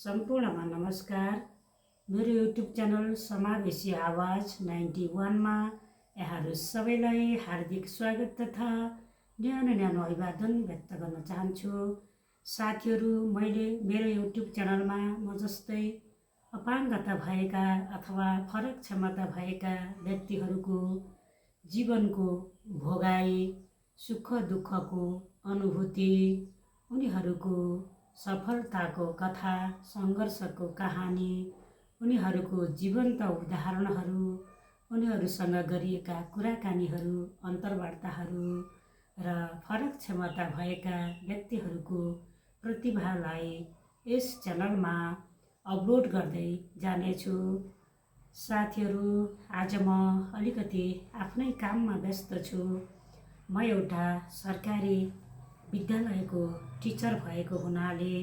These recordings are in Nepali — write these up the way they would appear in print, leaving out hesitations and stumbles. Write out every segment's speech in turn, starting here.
सम्पूर्णमा नमस्कार। मेरो युट्युब च्यानल समावेशी आवाज 91 मा यहाँहरू सबैलाई हार्दिक स्वागत तथा न्यानो अभिवादन व्यक्त गर्न चाहन्छु। साथीहरू, मैले मेरो युट्युब च्यानलमा म जस्तै अपाङ्गता भएका अथवा फरक क्षमता भएका व्यक्तिहरूको जीवनको भोगाई, सुख दुःखको अनुभूति, उनीहरूको सफलताको कथा, सङ्घर्षको कहानी, उनीहरूको जीवन्त उदाहरणहरू, उनीहरूसँग गरिएका कुराकानीहरू, अन्तर्वार्ताहरू र फरक क्षमता भएका व्यक्तिहरूको प्रतिभालाई यस च्यानलमा अपलोड गर्दै जानेछु। साथीहरू, आज म अलिकति आफ्नै काममा व्यस्त छु। म एउटा सरकारी विद्यालयको टिचर भएको हुनाले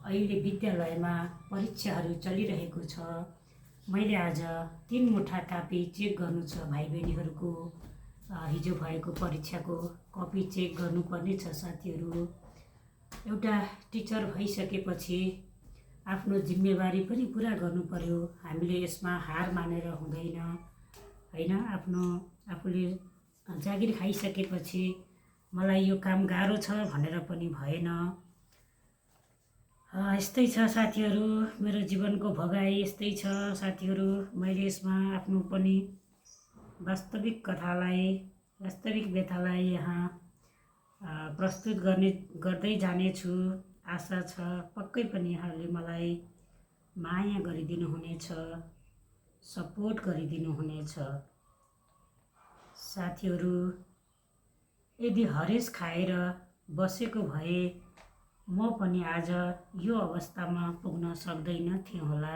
अहिले विद्यालयमा परीक्षाहरू चलिरहेको छ। मैले आज 3 मुठा कापी चेक गर्नु छ भाइ बहिनीहरूको। हिजो भएको परीक्षाको कपी चेक गर्नुपर्ने छ। साथीहरू, एउटा टिचर भइसकेपछि आफ्नो जिम्मेवारी पनि पुरा गर्नु पर्यो। हामीले यसमा हार मानेर हुँदैन हैन। आफूले जागिर खाइसकेपछि मलाई यो काम गाह्रो छ भनेर पनि भएन। यस्तै छ साथीहरू, मेरो जीवनको भगाइ यस्तै छ। साथीहरू, मैले यसमा आफ्नो पनि वास्तविक कथालाई, वास्तविक व्यथालाई यहाँ प्रस्तुत गर्दै जानेछु। आशा छ पक्कै पनि यहाँहरूले मलाई माया गरिदिनु हुनेछ, सपोर्ट गरिदिनु हुनेछ। साथीहरू, यदि हरेस खाएर बसेको भए म पनि आज यो अवस्थामा पुग्न सक्दैन थिएँ होला।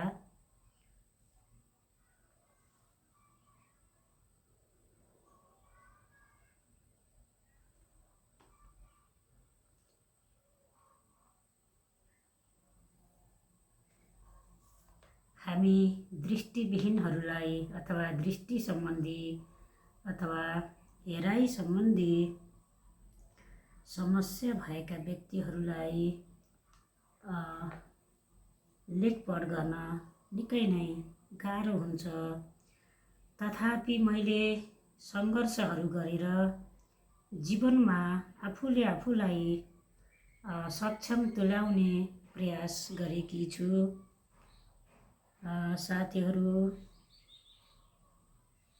हामी दृष्टिविहीनहरूलाई अथवा दृष्टि सम्बन्धी अथवा हेराइ सम्बन्धी समस्या भएका व्यक्तिहरूलाई लेखपढ गर्न निकै नै गाह्रो हुन्छ। तथापि मैले सङ्घर्षहरू गरेर जीवनमा आफूले आफूलाई सक्षम तुल्याउने प्रयास गरेकी छु। साथीहरू,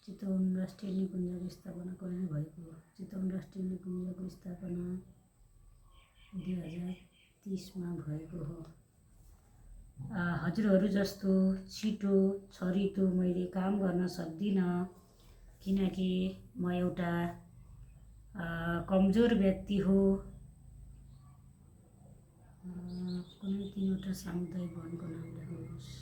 चितवन राष्ट्रिय निकुञ्जको स्थापना कहिले भएको? चितवन राष्ट्रिय निकुञ्जको स्थापना 2030 मा भएको हो। हजुरहरू जस्तो छिटो छरितो मैले काम गर्न सक्दिनँ, किनकि म एउटा कमजोर व्यक्ति हो। कुनै 3वटा सामुदायिक भवनको नाम लेख्नुहोस्।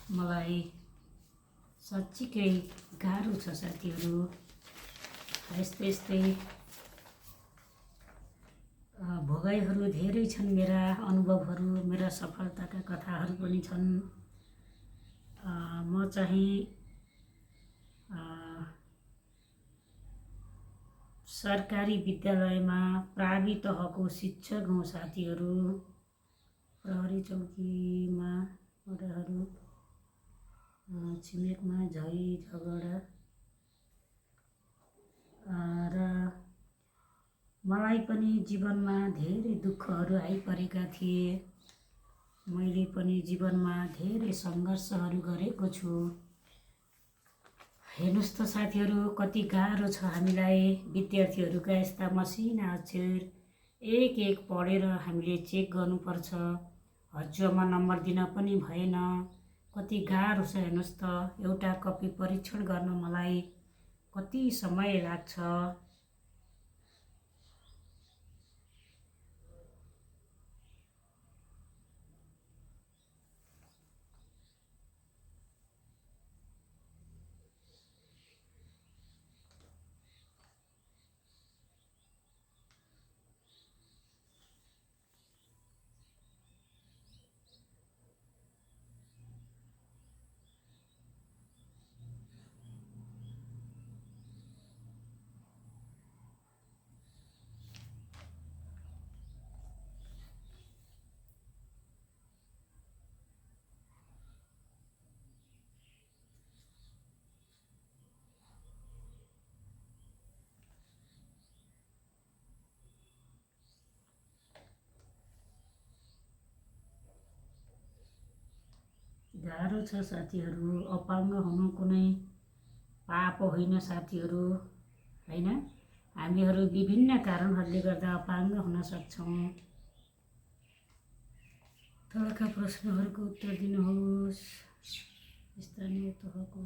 मलाई साँच्चीकै गाह्रो छ साथीहरू। यस्तै भोगाइहरू धेरै छन्। मेरा अनुभवहरू, मेरा सफलताका कथाहरू पनि छन्। म चाहिँ सरकारी विद्यालयमा प्रावि तहको शिक्षक हुँ। साथीहरू, प्रहरी चौकीमा वडाहरू, छिमेकमा झै झगडा र मलाई पनि जीवनमा धेरै दुःखहरू आइपरेका थिए। मैले पनि जीवनमा धेरै सङ्घर्षहरू गरेको छु। हेर्नुहोस् त साथीहरू, कति गाह्रो छ हामीलाई। विद्यार्थीहरूका यस्ता मसिना अक्षर एक पढेर हामीले चेक गर्नुपर्छ। हजुवामा नम्बर दिन पनि भएन। कति गाह्रो छ हेर्नुहोस् त। एउटा कपी परीक्षण गर्न मलाई कति समय लाग्छ। गाह्रो छ साथीहरू। अपाङ्ग हुनु कुनै पाप होइन साथीहरू, होइन। हामीहरू विभिन्न कारणहरूले गर्दा अपाङ्ग हुन सक्छौँ। तलका प्रश्नहरूको उत्तर दिनुहोस्। स्थानीय तहको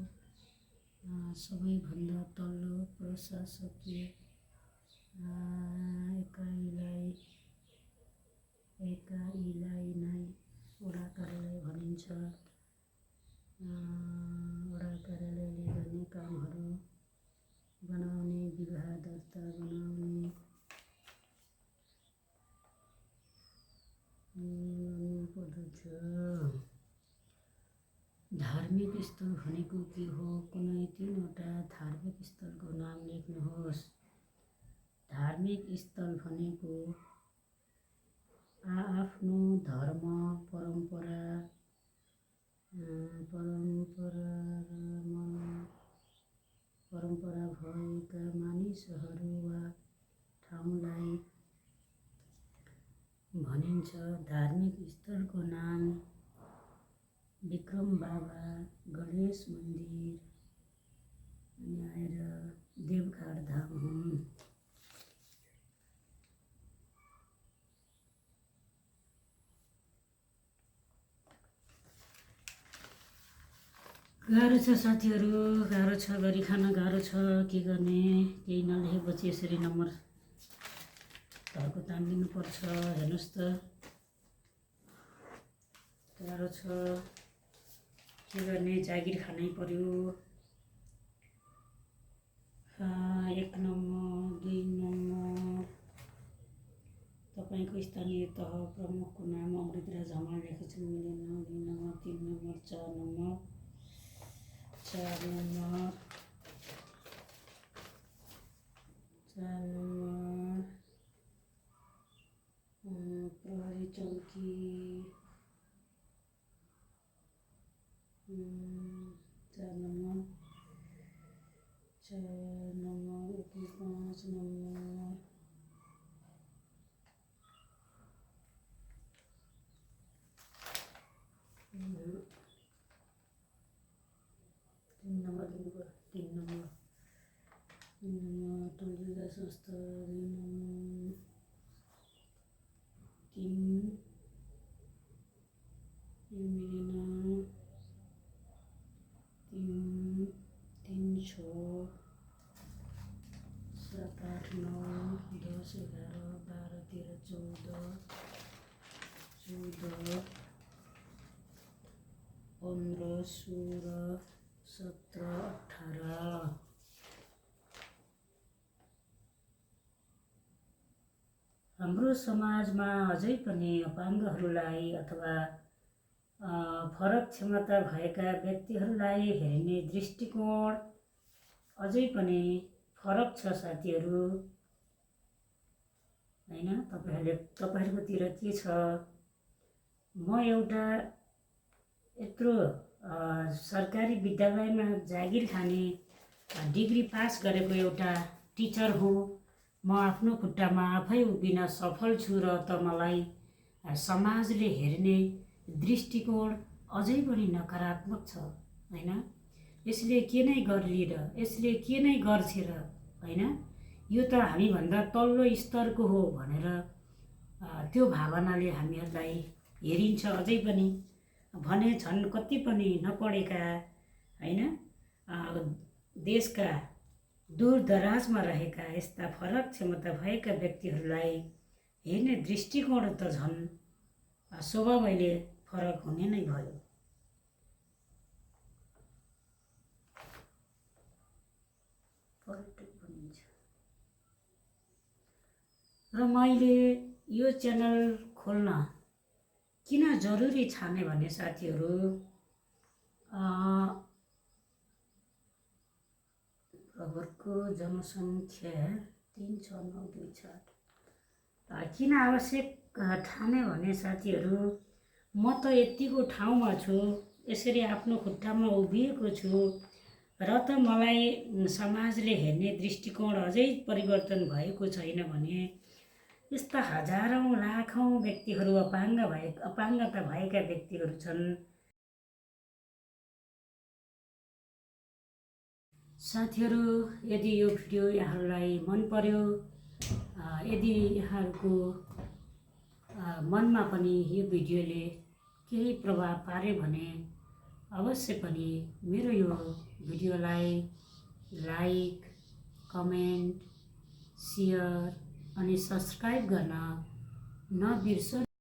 सबैभन्दा तल्लो प्रशासकीय एकाइलाई नै वडा कार्यालय भनिन्छ। वडा कार्यालयले गर्ने कामहरू बनाउने, विवाह दर्ता बनाउने, पर्दछ। धार्मिक स्थल भनेको के हो? कुनै 3वटा धार्मिक स्थलको नाम लेख्नुहोस्। धार्मिक स्थल भनेको आफ्नो धर्म, परम्परा भएका मानिसहरू वा ठाउँलाई भनिन्छ। धार्मिक स्थलको नाम विक्रम बाबा, गणेश मन्दिर अनि आएर देवघाट धाम हुन्। गाह्रो छ साथीहरू, गाह्रो छ, गरी खान गाह्रो छ। के गर्ने? केही नलेखेपछि यसरी नम्बर घरको तानिदिनुपर्छ। हेर्नुहोस् त, गाह्रो छ। के गर्ने? जागिर खानै पर्यो। 1 नम्बर, 2 नम्बर। तपाईँको स्थानीय तह प्रमुखको नाम अमृतराज हमाल लेखेको मिलेन। 2 number, 3 number, 4 number, 4 number, 4 number. प्रहरी चौकी, 4 number, 4 number, 5 number, 3 number, 3 number, टोलजिल्ला संस्था, 2 नम्बर, 3 मिलेन। 3 6 7 8 9 10 11 12 13 14 15 16 17 18। हाम्रो समाजमा अझै पनि अपाङ्गहरूलाई अथवा फरक क्षमता भएका व्यक्तिहरूलाई हेर्ने दृष्टिकोण अझै पनि फरक छ साथीहरू, होइन। तपाईँहरूकोतिर के छ? म एउटा यत्रो सरकारी विद्यालयमा जागिर खाने, डिग्री पास गरेको एउटा टिचर हुँ। म आफ्नो खुट्टामा आफै उभिन सफल छु र त मलाई समाजले हेर्ने दृष्टिकोण अझै पनि नकारात्मक छ, होइन। यसले के नै गर्ली र यसले के नै गर्छ र, होइन। यो त हामीभन्दा तल्लो स्तरको हो भनेर त्यो भावनाले हामीहरूलाई हेरिन्छ अझै पनि। भने झन् कति पनि नपढेका, होइन, देशका दूरदराजमा रहेका यस्ता फरक क्षमता भएका व्यक्तिहरूलाई हेर्ने दृष्टिकोण त झन् स्वभावैले फरक हुने नै भयो। पर्यटक भनिन्छ। र मैले यो च्यानल खोल्न किन जरुरी ठाने भने साथीहरू, प्रभुको जनसङ्ख्या 36926। किन आवश्यक ठाने भने साथीहरू, म त यतिको ठाउँमा छु, यसरी आफ्नो खुट्टामा उभिएको छु र त मलाई समाजले हेर्ने दृष्टिकोण अझै परिवर्तन भएको छैन भने यस्ता हजारौँ लाखौँ व्यक्तिहरू अपाङ्गता भएका व्यक्तिहरू छन्। साथीहरू, यदि यो भिडियो यहाँहरूलाई मन पर्यो, यदि यहाँहरूको मनमा पनि यो भिडियोले केही प्रभाव पार्यो भने अवश्य पनि मेरो यो भिडियोलाई लाइक, कमेन्ट, सेयर अनि सब्सक्राइब गर्न नबिर्सनु।